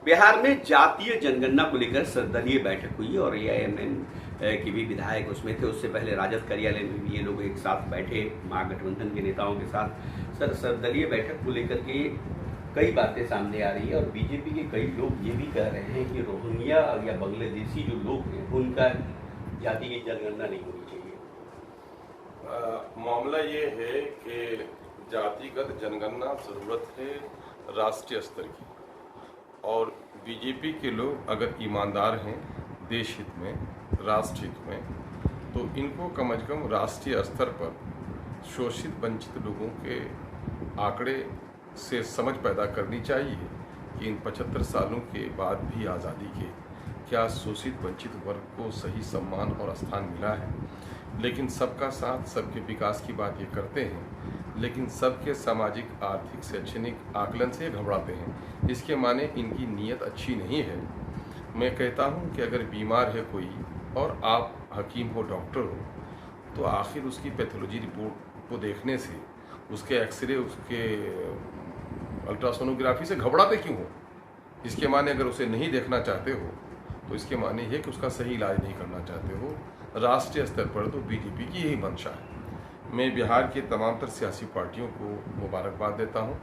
बिहार में जातीय जनगणना को लेकर सर्वदलीय बैठक हुई और एआईएमएम के भी विधायक उसमें थे। उससे पहले राजद कार्यालय में भी ये लोग एक साथ बैठे महागठबंधन के नेताओं के साथ। सर्वदलीय बैठक को लेकर के कई बातें सामने आ रही है और बीजेपी के कई लोग ये भी कह रहे हैं कि रोहिंग्या या बांग्लादेशी जो लोग हैं उनका जाति की जनगणना नहीं होनी चाहिए। मामला ये है कि जातिगत जनगणना जरूरत है राष्ट्रीय स्तर की, और बीजेपी के लोग अगर ईमानदार हैं देश हित में, राष्ट्र हित में, तो इनको कम से कम राष्ट्रीय स्तर पर शोषित वंचित लोगों के आंकड़े से समझ पैदा करनी चाहिए कि इन 75 सालों के बाद भी आज़ादी के क्या शोषित वंचित वर्ग को सही सम्मान और स्थान मिला है। लेकिन सबका साथ सबके विकास की बात ये करते हैं, लेकिन सबके सामाजिक आर्थिक शैक्षणिक आकलन से घबराते हैं। इसके माने इनकी नीयत अच्छी नहीं है। मैं कहता हूँ कि अगर बीमार है कोई और आप हकीम हो, डॉक्टर हो, तो आखिर उसकी पैथोलॉजी रिपोर्ट को देखने से, उसके एक्सरे, उसके अल्ट्रासोनोग्राफी से घबराते क्यों हो? इसके माने अगर उसे नहीं देखना चाहते हो तो इसके माने ये कि उसका सही इलाज नहीं करना चाहते हो। राष्ट्रीय स्तर पर तो बीजेपी की यही मंशा है। मैं बिहार के तमाम तर सियासी पार्टियों को मुबारकबाद देता हूं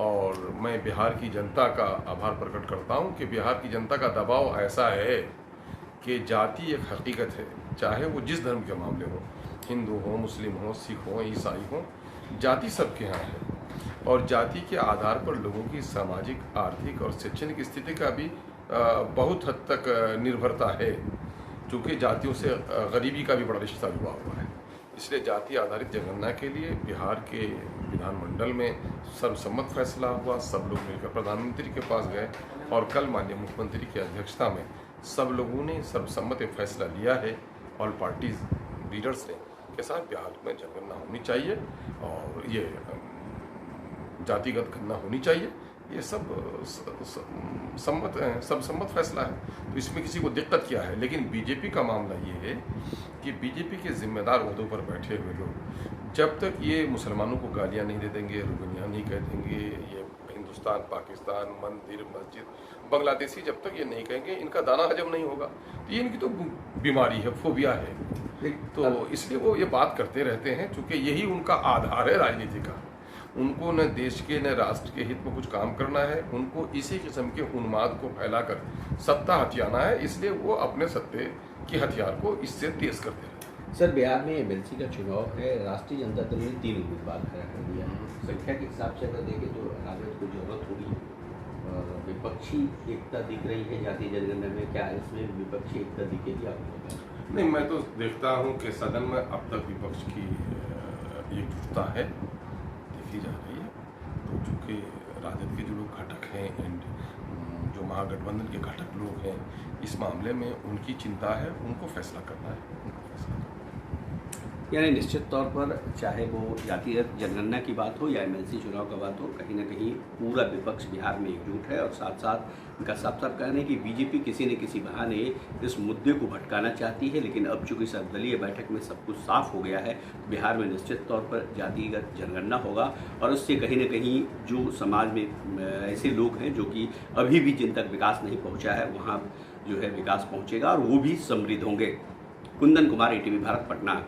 और मैं बिहार की जनता का आभार प्रकट करता हूं कि बिहार की जनता का दबाव ऐसा है कि जाति एक हकीकत है, चाहे वो जिस धर्म के मामले हो, हिंदू हो, मुस्लिम हो, सिख हो, ईसाई हो, जाति सबके यहाँ है। और जाति के आधार पर लोगों की सामाजिक, आर्थिक और शैक्षणिक स्थिति का भी बहुत हद तक निर्भरता है, क्योंकि जातियों से गरीबी का भी बड़ा रिश्ता जुड़ा हुआ है। इसलिए जाति आधारित जनगणना के लिए बिहार के विधानमंडल में सर्वसम्मत फैसला हुआ। सब लोग मिलकर प्रधानमंत्री के पास गए और कल माननीय मुख्यमंत्री की अध्यक्षता में सब लोगों ने सर्वसम्मत एक फैसला लिया है। ऑल पार्टीज लीडर्स ने के साथ बिहार में जनगणना होनी चाहिए और ये जातिगत गणना होनी चाहिए। ये सब सम्मत फैसला है, तो इसमें किसी को दिक्कत क्या है। लेकिन बीजेपी का मामला ये है कि बीजेपी के जिम्मेदार ओहदों पर बैठे हुए लोग जब तक ये मुसलमानों को गालियां नहीं दे देंगे, रोहिंग्या नहीं कह देंगे, ये हिंदुस्तान, पाकिस्तान, मंदिर, मस्जिद, बांग्लादेशी जब तक ये नहीं कहेंगे, इनका दाना हजम नहीं होगा। तो ये इनकी तो बीमारी है, फोबिया है। तो इसलिए वो ये बात करते रहते हैं, चूँकि यही उनका आधार है राजनीति का। उनको न देश के न राष्ट्र के हित में कुछ काम करना है, उनको इसी किस्म के उन्माद को फैलाकर सत्ता हथियाना है। इसलिए वो अपने सत्ते के हथियार को इससे तेज करते हैं। सर, बिहार में एमएलसी का चुनाव है। राष्ट्रीय जनता दल ने 3 उम्मीदवार खड़ा कर दिया है। संख्या के हिसाब से अगर देखें तो राजद को जरूरत होगी और विपक्षी एकता दिख रही है जातीय जनगणना में। क्या इसमें विपक्षी एकता दिखेगी आपको? नहीं, मैं तो देखता हूँ कि सदन में अब तक विपक्ष की एकजुटता है, देखी जा रही है। तो चूँकि राजद के जो लोग घटक हैं एंड जो महागठबंधन के घटक लोग हैं, इस मामले में उनकी चिंता है, उनको फैसला करना है, उनको फैसला करना है। यानी निश्चित तौर पर चाहे वो जातीय जनगणना की बात हो या एमएलसी चुनाव का बात हो, कहीं ना कहीं पूरा विपक्ष बिहार में एकजुट है। और साथ साथ इनका साफ साफ कहना है कि बीजेपी किसी न किसी बहाने इस मुद्दे को भटकाना चाहती है। लेकिन अब चूंकि सर्वदलीय बैठक में सब कुछ साफ हो गया है, बिहार में निश्चित तौर पर जातिगत जनगणना होगा और उससे कहीं ना कहीं जो समाज में ऐसे लोग हैं जो कि अभी भी जिन तक विकास नहीं पहुँचा है, वहाँ जो है विकास पहुँचेगा और वो भी समृद्ध होंगे। कुंदन कुमार, ATV भारत, पटना।